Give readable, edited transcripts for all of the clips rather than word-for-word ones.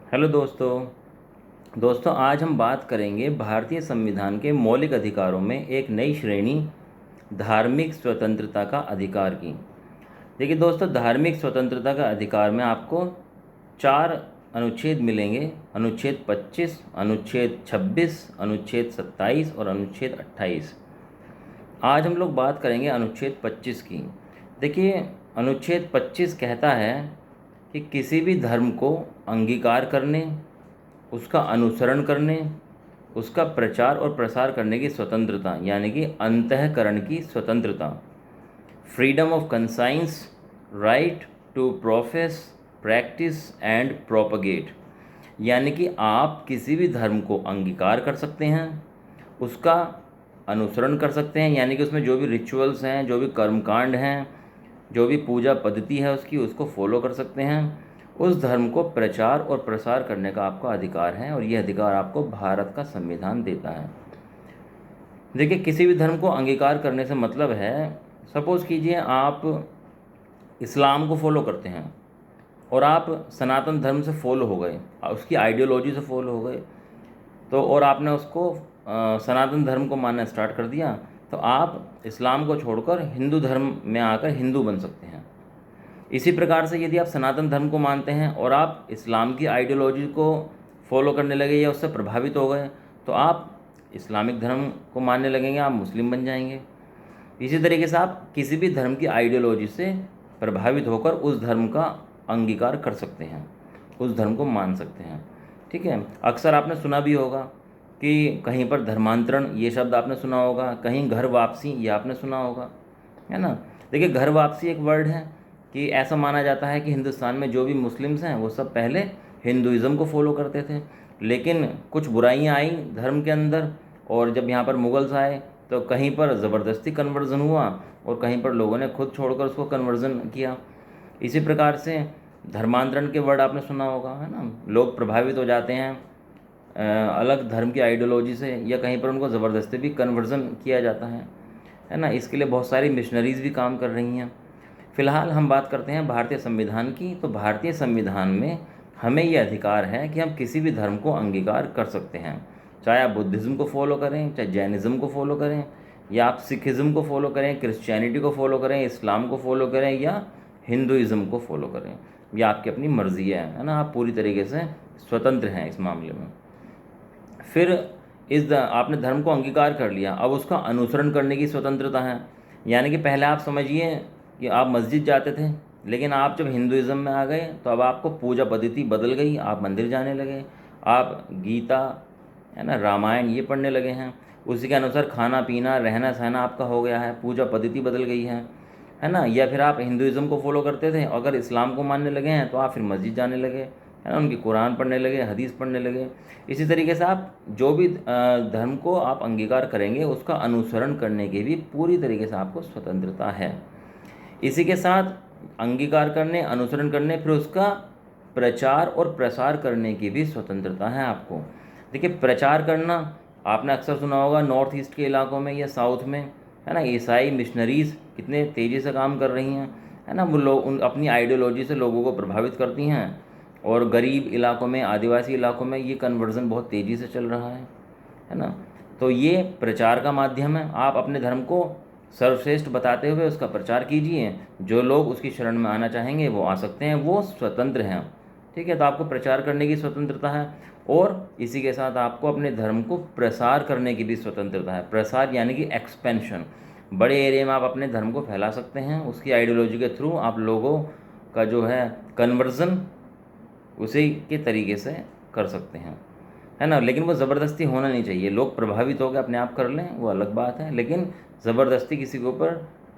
Hello दोस्तों आज हम बात करेंगे भारतीय संविधान के मौलिक अधिकारों में एक नई श्रेणी धार्मिक स्वतंत्रता का अधिकार की। देखिए दोस्तों, धार्मिक स्वतंत्रता का अधिकार में आपको चार अनुच्छेद मिलेंगे। अनुच्छेद 25, अनुच्छेद 26, अनुच्छेद 27 और अनुच्छेद 28। आज हम लोग बात करेंगे अनुच्छेद 25 की। देखिए, अनुच्छेद 25 कहता है कि किसी भी धर्म को अंगीकार करने, उसका अनुसरण करने, उसका प्रचार और प्रसार करने की स्वतंत्रता, यानी कि अंतःकरण की स्वतंत्रता, freedom of conscience, right to profess, practice and propagate. यानी कि आप किसी भी धर्म को अंगीकार कर सकते हैं, उसका अनुसरण कर सकते हैं, यानी कि उसमें जो भी रिचुअल्स हैं, जो भी कर्मकांड हैं, जो भी पूजा पद्धति है उसकी, उसको फॉलो कर सकते हैं। उस धर्म को प्रचार और प्रसार करने का आपका अधिकार है और ये अधिकार आपको भारत का संविधान देता है। देखिए, किसी भी धर्म को अंगीकार करने से मतलब है, सपोज़ कीजिए आप इस्लाम को फॉलो करते हैं और आप सनातन धर्म से फॉलो हो गए, उसकी आइडियोलॉजी से फॉलो हो गए, तो और आपने उसको सनातन धर्म को मानना स्टार्ट कर दिया, तो आप इस्लाम को छोड़कर हिंदू धर्म में आकर हिंदू बन सकते हैं। इसी प्रकार से यदि आप सनातन धर्म को मानते हैं और आप इस्लाम की आइडियोलॉजी को फॉलो करने लगे या उससे प्रभावित हो गए, तो आप इस्लामिक धर्म को मानने लगेंगे, आप मुस्लिम बन जाएंगे। इसी तरीके से आप किसी भी धर्म की आइडियोलॉजी से प्रभावित होकर उस धर्म का अंगीकार कर सकते हैं, उस धर्म को मान सकते हैं। ठीक है, अक्सर आपने सुना भी होगा कि कहीं पर धर्मांतरण, ये शब्द आपने सुना होगा, कहीं घर वापसी, ये आपने सुना होगा, है ना। देखिए, घर वापसी एक वर्ड है कि ऐसा माना जाता है कि हिंदुस्तान में जो भी मुस्लिम्स हैं वो सब पहले हिंदुइज़्म को फॉलो करते थे, लेकिन कुछ बुराइयां आई धर्म के अंदर, और जब यहाँ पर मुगल्स आए तो कहीं पर ज़बरदस्ती कन्वर्ज़न हुआ और कहीं पर लोगों ने खुद छोड़कर उसको कन्वर्ज़न किया। इसी प्रकार से धर्मांतरण के वर्ड आपने सुना होगा, है ना। लोग प्रभावित हो जाते हैं अलग धर्म की आइडियोलॉजी से, या कहीं पर उनको ज़बरदस्ती भी कन्वर्ज़न किया जाता है ना। इसके लिए बहुत सारी मिशनरीज़ भी काम कर रही हैं। फ़िलहाल हम बात करते हैं भारतीय संविधान की। तो भारतीय संविधान में हमें ये अधिकार है कि हम किसी भी धर्म को अंगीकार कर सकते हैं, चाहे आप बुद्धिज़्म को फॉलो करें, चाहे जैनिज़्म को फॉलो करें, या आप सिखिज़्म को फॉलो करें, क्रिश्चियनिटी को फॉलो करें, इस्लाम को फॉलो करें, या हिंदुइज़्म को फॉलो करें। ये आपकी अपनी मर्ज़ी है ना। आप पूरी तरीके से स्वतंत्र हैं इस मामले में। फिर आपने धर्म को अंगीकार कर लिया, अब उसका अनुसरण करने की स्वतंत्रता है। यानी कि पहले आप समझिए कि आप मस्जिद जाते थे, लेकिन आप जब हिंदुइज़्म में आ गए तो अब आपको पूजा पद्धति बदल गई, आप मंदिर जाने लगे, आप गीता, है ना, रामायण ये पढ़ने लगे हैं। उसी के अनुसार खाना पीना रहना सहना आपका हो गया है, पूजा पद्धति बदल गई है ना। या फिर आप हिंदुइज़्म को फॉलो करते थे, अगर इस्लाम को मानने लगे हैं तो आप फिर मस्जिद जाने लगे, है ना, उनकी कुरान पढ़ने लगे, हदीस पढ़ने लगे। इसी तरीके से आप जो भी धर्म को आप अंगीकार करेंगे उसका अनुसरण करने की भी पूरी तरीके से आपको स्वतंत्रता है। इसी के साथ अंगीकार करने, अनुसरण करने, फिर उसका प्रचार और प्रसार करने की भी स्वतंत्रता है आपको। देखिए, प्रचार करना आपने अक्सर सुना होगा, नॉर्थ ईस्ट के इलाकों में या साउथ में, है ना, ईसाई मिशनरीज़ कितने तेज़ी से काम कर रही हैं, है ना। वो लोग उन अपनी आइडियोलॉजी से लोगों को प्रभावित करती हैं, और गरीब इलाकों में, आदिवासी इलाकों में ये कन्वर्ज़न बहुत तेज़ी से चल रहा है ना। तो ये प्रचार का माध्यम है। आप अपने धर्म को सर्वश्रेष्ठ बताते हुए उसका प्रचार कीजिए, जो लोग उसकी शरण में आना चाहेंगे वो आ सकते हैं, वो स्वतंत्र हैं। ठीक है, तो आपको प्रचार करने की स्वतंत्रता है, और इसी के साथ आपको अपने धर्म को प्रसार करने की भी स्वतंत्रता है। प्रसार यानी कि एक्सपेंशन, बड़े एरिया में आप अपने धर्म को फैला सकते हैं, उसकी आइडियोलॉजी के थ्रू आप लोगों का जो है कन्वर्ज़न उसी के तरीके से कर सकते हैं, है ना। लेकिन वो ज़बरदस्ती होना नहीं चाहिए। लोग प्रभावित होकर अपने आप कर लें वो अलग बात है, लेकिन ज़बरदस्ती किसी के ऊपर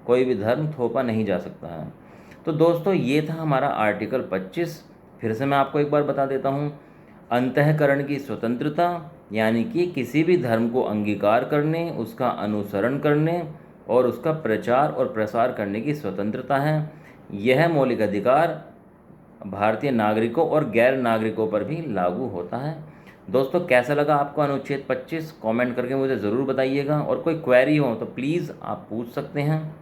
कोई भी धर्म थोपा नहीं जा सकता है। तो दोस्तों, ये था हमारा आर्टिकल 25। फिर से मैं आपको एक बार बता देता हूँ। अंतःकरण की स्वतंत्रता, यानी कि किसी भी धर्म को अंगीकार करने, उसका अनुसरण करने और उसका प्रचार और प्रसार करने की स्वतंत्रता है। यह मौलिक अधिकार भारतीय नागरिकों और गैर नागरिकों पर भी लागू होता है। दोस्तों, कैसा लगा आपको अनुच्छेद 25? कमेंट करके मुझे ज़रूर बताइएगा, और कोई क्वेरी हो तो प्लीज़ आप पूछ सकते हैं।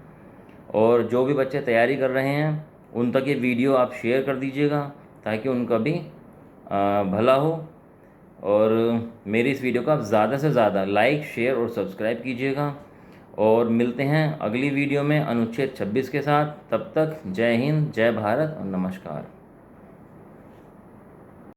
और जो भी बच्चे तैयारी कर रहे हैं उन तक ये वीडियो आप शेयर कर दीजिएगा, ताकि उनका भी भला हो। और मेरी इस वीडियो को आप ज़्यादा से ज़्यादा लाइक, शेयर और सब्सक्राइब कीजिएगा। और मिलते हैं अगली वीडियो में अनुच्छेद 26 के साथ। तब तक जय हिंद, जय भारत और नमस्कार।